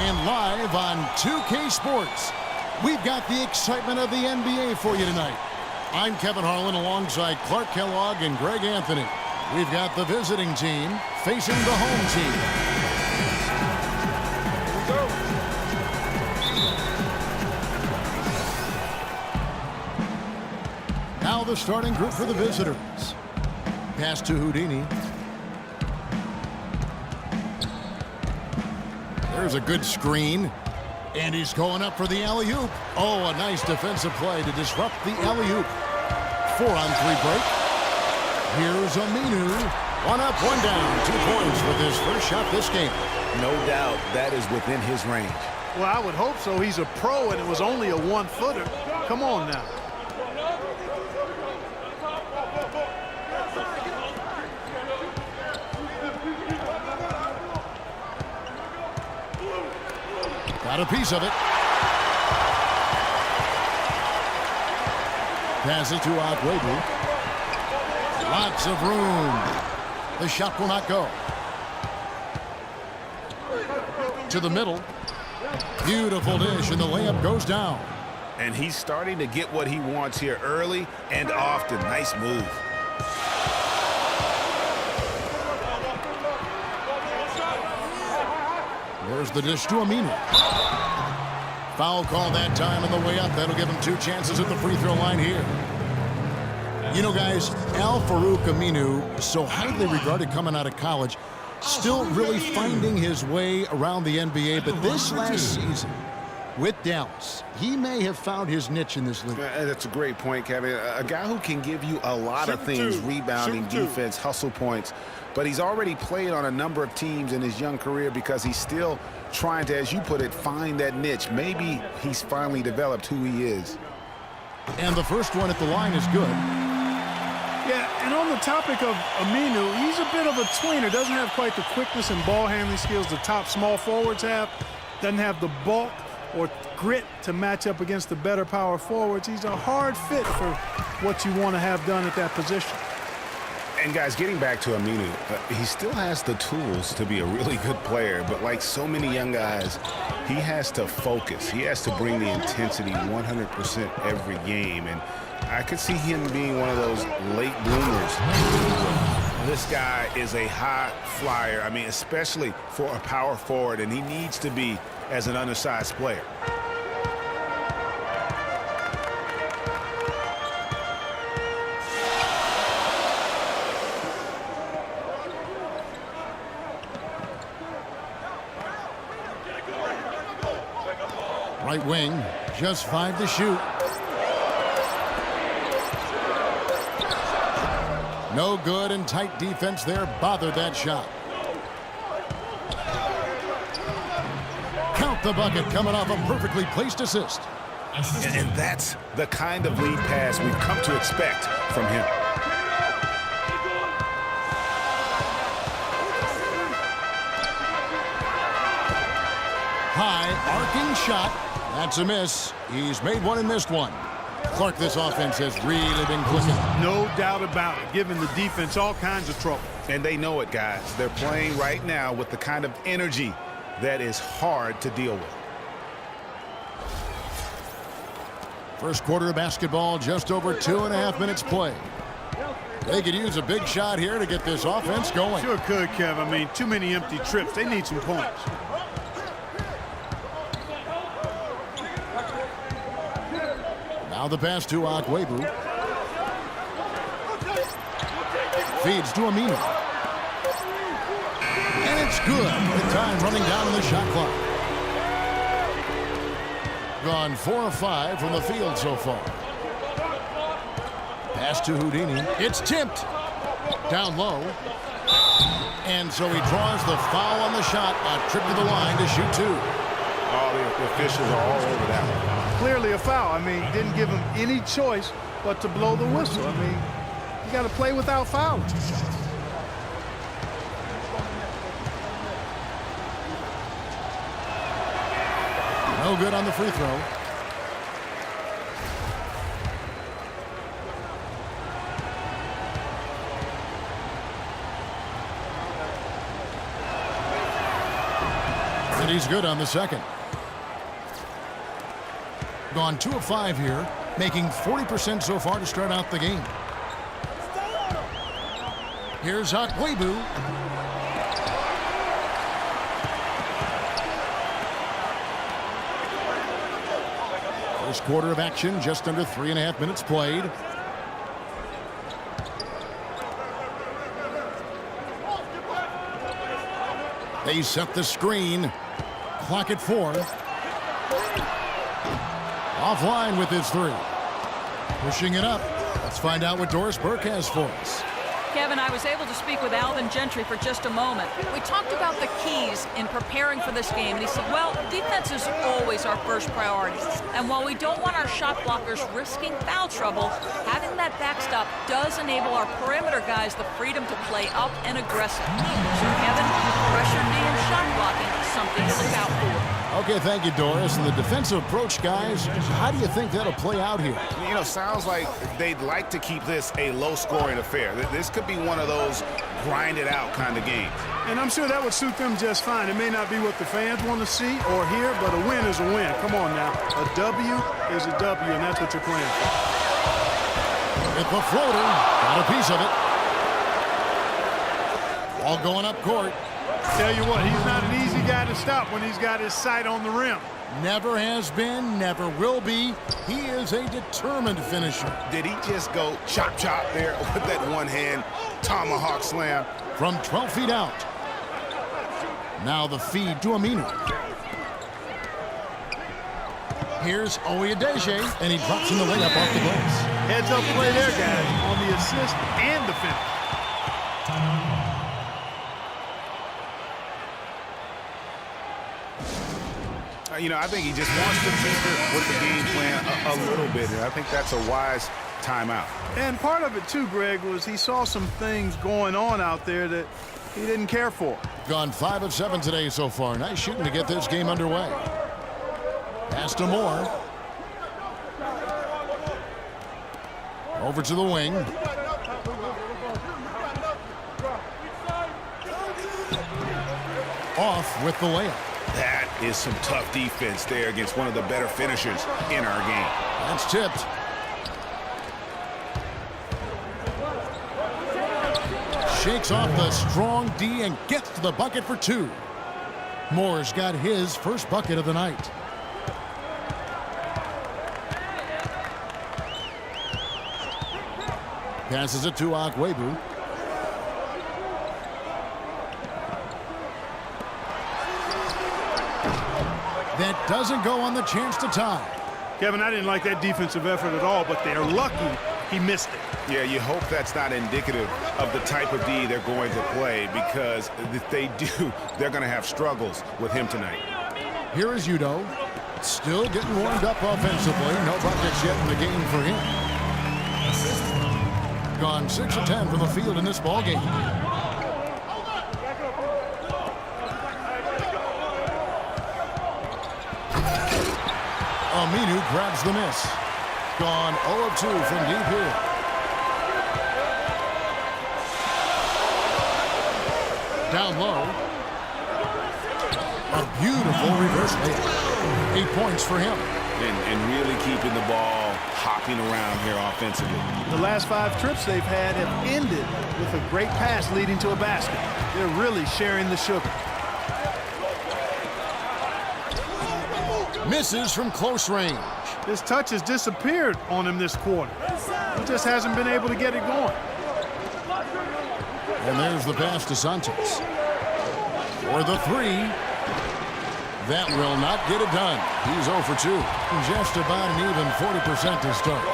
And live on 2K Sports, we've got the excitement of the NBA for you tonight. I'm Kevin Harlan alongside Clark Kellogg and Greg Anthony. We've got the visiting team facing the home team. Now the starting group for the visitors. Pass to Houdini. There's a good screen. And he's going up for the alley-oop. Oh, a nice defensive play to disrupt the alley-oop. 4-on-3 break. Here's Aminu. 1 up, 1 down. 2 points with his first shot this game. No doubt that is within his range. Well, I would hope so. He's a pro, and it was only a 1-footer. Come on now. Got a piece of it. Pass it to Akwebu. Lots of room. The shot will not go. To the middle. Beautiful dish, and the layup goes down. And he's starting to get what he wants here early and often. Nice move. There's the dish to Aminu. Foul call that time on the way up. That'll give him 2 chances at the free throw line here. You know, guys, Al-Farouq Aminu, so highly regarded coming out of college, still really finding his way around the NBA. But this last season, with Dallas, he may have found his niche in this league. That's a great point, Kevin. A guy who can give you a lot of things, rebounding, defense, hustle points. But he's already played on a number of teams in his young career because he's still trying to, as you put it, find that niche. Maybe he's finally developed who he is. And the first one at the line is good. Yeah, and on the topic of Aminu, he's a bit of a tweener. Doesn't have quite the quickness and ball handling skills the top small forwards have. Doesn't have the bulk or grit to match up against the better power forwards. He's a hard fit for what you want to have done at that position. And guys, getting back to Aminu, he still has the tools to be a really good player, but like so many young guys, he has to focus. He has to bring the intensity 100% every game, and I could see him being one of those late bloomers. This guy is a high flyer, I mean, especially for a power forward, and he needs to be as an undersized player. Right wing, just 5 to shoot. No good, and tight defense there bothered that shot. Count the bucket coming off a perfectly placed assist. And that's the kind of lead pass we've come to expect from him. High arcing shot. That's a miss. He's made one and missed one. Clark, this offense has really been clicking. No doubt about it, giving the defense all kinds of trouble. And they know it, guys. They're playing right now with the kind of energy that is hard to deal with. First quarter of basketball, just over 2.5 minutes play. They could use a big shot here to get this offense going. Sure could, Kev. I mean, too many empty trips. They need some points. Now the pass to Akwebu. Feeds to Aminu. And it's good. The time running down on the shot clock. Gone 4 of 5 from the field so far. Pass to Houdini. It's tipped. Down low. And so he draws the foul on the shot. A trip to the line to shoot 2. Oh, the officials are all over that one. Clearly a foul. I mean, didn't give him any choice but to blow the whistle. I mean, you got to play without fouling. No good on the free throw. And he's good on the second. Gone 2 of 5 here, making 40% so far to start out the game. Here's Akwebu. First quarter of action, just under 3.5 minutes played. They set the screen. Clock at 4. Offline with his 3. Pushing it up. Let's find out what Doris Burke has for us. Kevin, I was able to speak with Alvin Gentry for just a moment. We talked about the keys in preparing for this game, and he said, well, defense is always our first priority. And while we don't want our shot blockers risking foul trouble, having that backstop does enable our perimeter guys the freedom to play up and aggressive. So, Kevin, pressure D and shot blocking is something to look out for. Okay, thank you, Doris. And the defensive approach, guys, how do you think that'll play out here? You know, sounds like they'd like to keep this a low-scoring affair. This could be one of those grind-it-out kind of games. And I'm sure that would suit them just fine. It may not be what the fans want to see or hear, but a win is a win. Come on now. A W is a W, and that's what you're playing for. With the floater, got a piece of it. All going up court. Tell you what, he's not an easy guy to stop when he's got his sight on the rim. Never has been, never will be. He is a determined finisher. Did he just go chop-chop there with that one-hand tomahawk slam? From 12 feet out. Now the feed to Aminu. Here's Oyedeji, and he drops in the layup off the glass. Heads-up play there, guys, on the assist and the finish. You know, I think he just wants to tinker with the game plan a little bit, and I think that's a wise timeout. And part of it, too, Greg, was he saw some things going on out there that he didn't care for. Gone 5 of 7 today so far. Nice shooting to get this game underway. Pass to Moore. Over to the wing. Off with the layup. That is some tough defense there against one of the better finishers in our game. That's tipped. Shakes off the strong D and gets to the bucket for 2. Moore's got his first bucket of the night. Passes it to Akwebu. That doesn't go on the chance to tie. Kevin, I didn't like that defensive effort at all, but they're lucky he missed it. Yeah, you hope that's not indicative of the type of D they're going to play, because if they do, they're going to have struggles with him tonight. Here is Udo. Still getting warmed up offensively. No buckets yet in the game for him. Gone 6 of 10 from the field in this ball game. Aminu grabs the miss. Gone 0 of 2 from deep here. Down low. A beautiful reverse layup. 8 points for him. And really keeping the ball hopping around here offensively. The last 5 trips they've had have ended with a great pass leading to a basket. They're really sharing the sugar. Misses from close range. His touch has disappeared on him this quarter. He just hasn't been able to get it going. And there's the pass to Santos. For the 3. That will not get it done. He's 0 for 2. Just about an even 40% to start.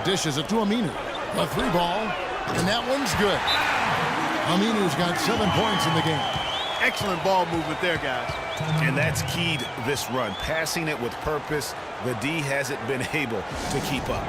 Dishes it to Aminu. A 3 ball. And that one's good. Aminu's got 7 points in the game. Excellent ball movement there, guys. And that's keyed this run. Passing it with purpose. The D hasn't been able to keep up.